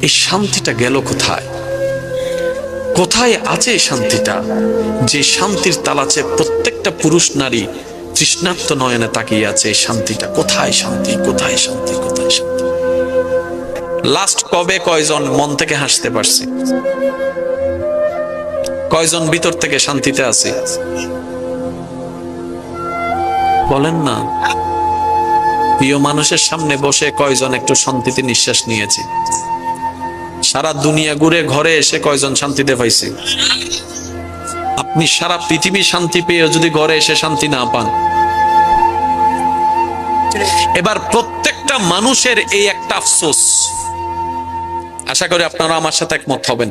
এই শান্তিটা গেল কোথায়? কোথায় আছে এই শান্তিটা, যে শান্তির তালাচে প্রত্যেকটা পুরুষ নারী তৃষ্ণার্ত নয়নে তাকিয়ে আছে? এই শান্তিটা কোথায়? শান্তি কোথায়? শান্তি কোথায়? শান্তি লাস্ট কবে কয়জন মন থেকে হাসতে পারছি? কয়জন ভিতর থেকে শান্তিতে আছে? বলেন না। প্রিয় মানুষের সামনে বসে কয়জন একটু শান্তিতে নিঃশ্বাস নিয়েছি? সারা দুনিয়া ঘুরে ঘরে এসে কয়জন শান্তিতে পাইছে? আপনি সারা পৃথিবী শান্তি পেয়ে যদি ঘরে এসে শান্তি না পান, এবার প্রত্যেকটা মানুষের এই একটা আফসোস, আশা করি আপনারা আমার সাথে একমত হবেন।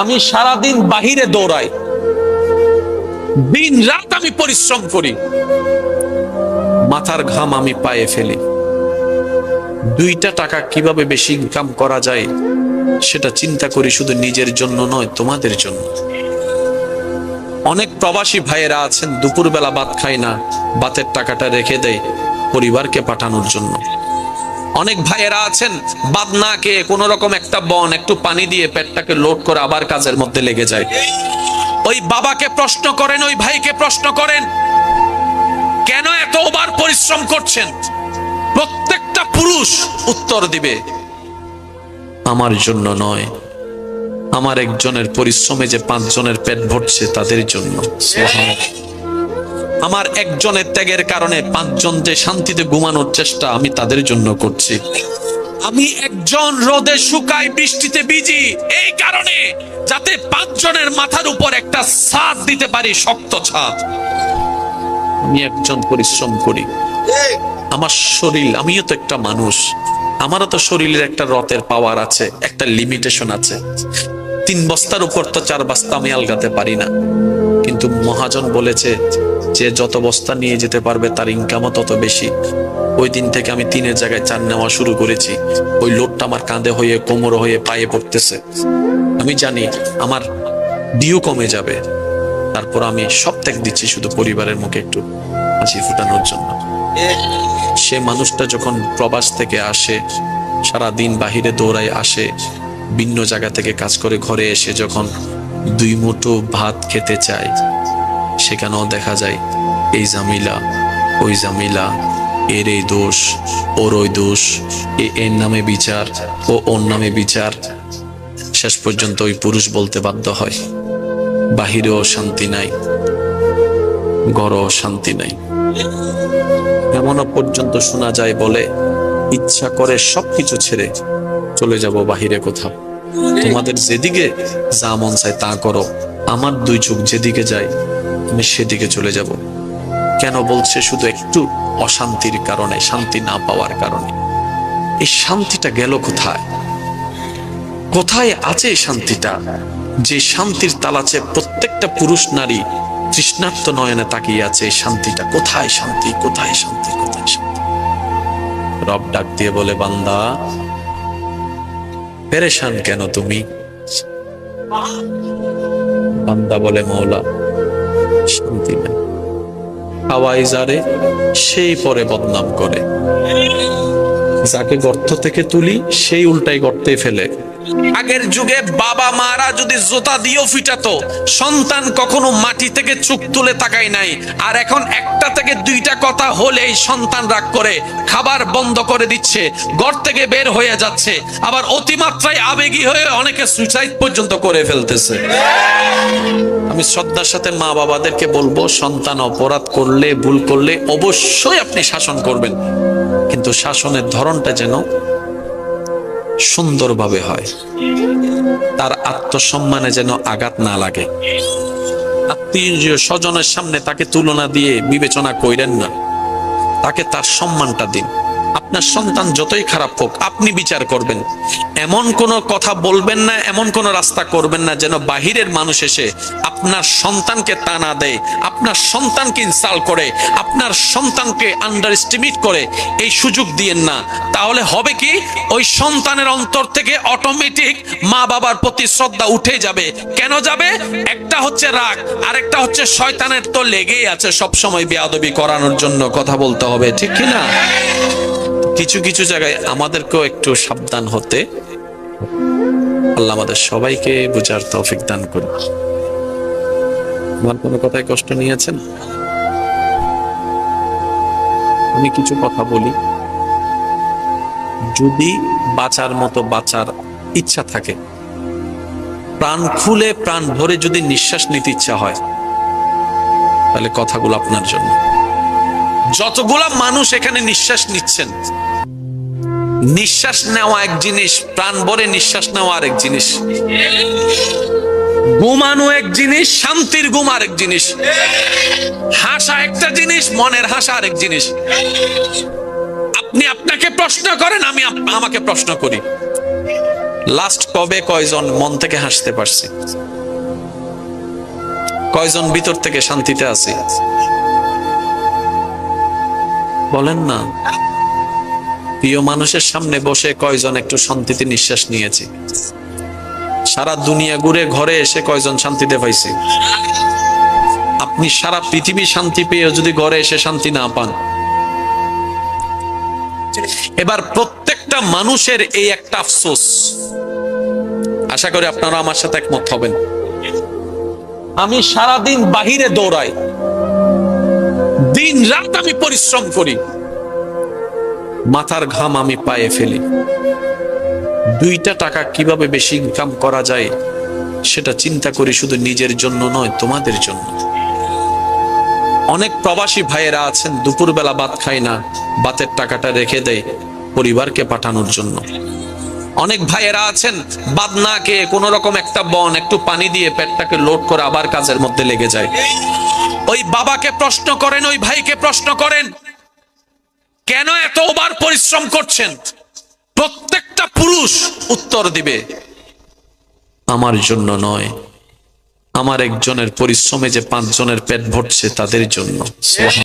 আমি সারাদিন বাহিরে দৌড়াই, দিন রাত আমি পরিশ্রম করি, মাথার ঘাম আমি পায়ে ফেলি, 2টা টাকা কিভাবে বেশি ইনকাম করা যায় সেটা চিন্তা করি, শুধু নিজের জন্য নয়, তোমাদের জন্য। অনেক প্রবাসী ভাইয়েরা আছেন দুপুরবেলা ভাত খায় না, ভাতের টাকাটা রেখে দেয় পরিবারকে পাঠানোর জন্য। অনেক ভাইয়েরা আছেন ভাত না খেয়ে কোন রকম একটা বন একটু পানি দিয়ে পেটটাকে লোড করে আবার কাজের মধ্যে লেগে যায়। ওই বাবাকে প্রশ্ন করেন, ওই ভাইকে প্রশ্ন করেন, কেন এত ওভার পরিশ্রম করছেন? প্রত্যেকটা পুরুষ উত্তর দিবে, আমার জন্য নয়, আমার একজনের পরিশ্রমে যে 5 জনের পেট ভরছে তাদের জন্য। আমার একজনের ত্যাগের কারণে 5 জন যে শান্তিতে ঘুমানোর চেষ্টা আমি তাদের জন্য করছি। আমি একজন রোদে শুকাই বৃষ্টিতে ভিজি এই কারণে, যাতে 5 জনের মাথার উপর একটা ছাদ দিতে পারি, শক্ত ছাদ। আমি একজন পরিশ্রম করি, আমার শরীর, আমিও তো একটা মানুষ, আমারও তো শরীরের একটা রথের পাওয়ার আছে, একটা লিমিটেশন আছে। 3 বস্তার উপর তো 4 বস্তা আমি আলগাতে পারি না। কিন্তু মহাজন বলেছে যে যত বস্তা নিয়ে যেতে পারবে তার ইনকামও তত বেশি। ওই দিন থেকে আমি 3-এর জায়গায় 4 নেওয়া শুরু করেছি। ওই লোডটা আমার কাঁধে হয়ে, কোমর হয়ে, পায়ে পড়তেছে। আমি জানি আমার ডিউ কমে যাবে, তারপর আমি সব ত্যাগ দিচ্ছি শুধু পরিবারের মুখে একটু হাসি ফুটানোর জন্য। সে মানুষটা যখন প্রবাস থেকে আসে, সারা দিন বাহিরে দৌড়ায় আসে, ভিন্ন জায়গা থেকে কাজ করে ঘরে এসে যখন 2 মুঠো ভাত খেতে চায়, সেখানেও দেখা যায় এই জামিলা, ওই জামিলা, এর এই দোষ, ওর ওই দোষ, এর নামে বিচার, ওর নামে বিচার। শেষ পর্যন্ত ওই পুরুষ বলতে বাধ্য হয়, বাহিরেও শান্তি নাই, ঘরেও শান্তি নাই। এমনও পর্যন্ত শোনা যায় বলে, ইচ্ছা করে সবকিছু ছেড়ে চলে যাব বাহিরে কোথাও, তোমাদের যেদিকে যা মন চায় তা করো, আমার 2 চোখ যেদিকে যায় আমি সেদিকে চলে যাব। কেন বলছে? শুধু একটু অশান্তির কারণে, শান্তি না পাওয়ার কারণে। এই শান্তিটা গেল কোথায়? কোথায় আছে এই শান্তিটা, যে শান্তির তালাচে প্রত্যেকটা পুরুষ নারী তৃষ্ণার্ত নয়নে তাকিয়ে আছে? এই শান্তিটা কোথায়? শান্তি কোথায়? শান্তি কোথায়? শান্তি। রব ডাক দিয়ে বলে, বান্দা পেরেশান কেন তুমি? বান্দা বলে, মওলা শান্তি নাই। খাওয়াই যারে সেই পরে বদনাম করে, যাকে গর্ত থেকে তুলি সেই উল্টাই গর্তে ফেলে। আগের যুগে বাবা মারা যদি জোতা দিয়েও ফিটাতো, সন্তান কখনো মাটি থেকে চোখ তুলে তাকায় নাই। আর এখন 1টা থেকে 2টা কথা হলেই সন্তান রাগ করে খাবার বন্ধ করে দিচ্ছে, ঘর থেকে বের হয়ে যাচ্ছে, আবার অতিমাত্রায় আবেগী হয়ে অনেকে সুইসাইড পর্যন্ত করে ফেলতেছে। আমি শ্রদ্ধার সাথে মা বাবাদেরকে বলবো, সন্তান অপরাধ করলে, ভুল করলে অবশ্যই আপনি শাসন করবেন, কিন্তু শাসনের ধরনটা যেন সুন্দরভাবে হয়, তার আত্মসম্মানে যেন আঘাত না লাগে। আত্মীয় স্বজনের সামনে তাকে তুলনা দিয়ে বিবেচনা কইরেন না, তাকে তার সম্মানটা দিন। আপনার সন্তান যতই খারাপ হোক আপনি বিচার করবেন, এমন কোনো কথা বলবেন না, এমন কোনো রাস্তা করবেন না যেন বাহিরের মানুষ এসে আপনার সন্তানকে টানা দেয়, আপনার সন্তানকে ইনসাল্ট করে, আপনার সন্তানকে আন্ডার এস্টিমেট করে। এই সুযোগ দিয়েন না। তাহলে হবে কি, ওই সন্তানের অন্তর থেকে অটোমেটিক মা বাবার প্রতি শ্রদ্ধা উঠে যাবে। কেন যাবে? একটা হচ্ছে রাগ, আরেকটা হচ্ছে শয়তানের তো লেগেই আছে সব সময় বেয়াদবি করানোর জন্য। কথা বলতে হবে, ঠিক কি না? কিছু কিছু জায়গায় আমাদেরকেও একটু সাবধান হতে, আল্লাহ আমাদের সবাইকে বুঝার তৌফিক দান করুন। আমার কোনো কথায় কষ্ট নিয়েছেন? আমি কিছু কথা বলি, যদি বাঁচার মতো বাঁচার ইচ্ছা থাকে, প্রাণ খুলে প্রাণ ভরে যদি নিঃশ্বাস নিতে ইচ্ছা হয়, তাহলে কথাগুলো আপনার জন্য। যতগুলা মানুষ এখানে নিঃশ্বাস নিচ্ছেন, নিঃশ্বাস নেওয়া এক জিনিস, প্রাণ ভরে নিঃশ্বাস নেওয়া আরেক জিনিস। ঘুমানো এক জিনিস, শান্তির ঘুম আরেক জিনিস। হাসা একটা জিনিস, মনের হাসা আরেক জিনিস। আপনি আপনাকে প্রশ্ন করেন, আমি আমাকে প্রশ্ন করি, লাস্ট কবে কয়জন মন থেকে হাসতে পারছি? কয়জন ভিতর থেকে শান্তিতে আছে? বলেন না। প্রিয় মানুষের সামনে বসে কয়জন একটু শান্তিতে নিঃশ্বাস নিয়েছি? সারা দুনিয়া ঘুরে ঘরে এসে কয়জন শান্তিতে পাইছে? আপনি সারা পৃথিবী শান্তি পেয়ে যদি ঘরে এসে শান্তি না পান, এবার প্রত্যেকটা মানুষের এই একটা আফসোস, আশা করি আপনারা আমার সাথে একমত হবেন। আমি সারাদিন বাহিরে দৌড়াই, দিন রাত আমি পরিশ্রম করি, মাথার ঘাম আমি পায়ে ফেলি, 2টা টাকা কিভাবে বেশি ইনকাম করা যায় সেটা চিন্তা করি, শুধু নিজের জন্য নয়, তোমাদের জন্য। অনেক প্রবাসী ভাইয়েরা আছেন, দুপুরবেলা ভাত খায় না, ভাতের টাকাটা রেখে দেয় পরিবারকে পাঠানোর জন্য। অনেক ভাইয়েরা আছেন, ভাত না খেয়ে কোন রকম একটা বন একটু পানি দিয়ে পেটটাকে লোড করে আবার কাজের মধ্যে লেগে যায়। ওই বাবাকে প্রশ্ন করেন, ওই ভাইকে প্রশ্ন করেন, কেন এত ওভার পরিশ্রম করছেন? প্রত্যেকটা পুরুষ উত্তর দিবে, আমার জন্য নয়, আমার একজনের পরিশ্রমে যে 5 জনের পেট ভরছে তাদের জন্য।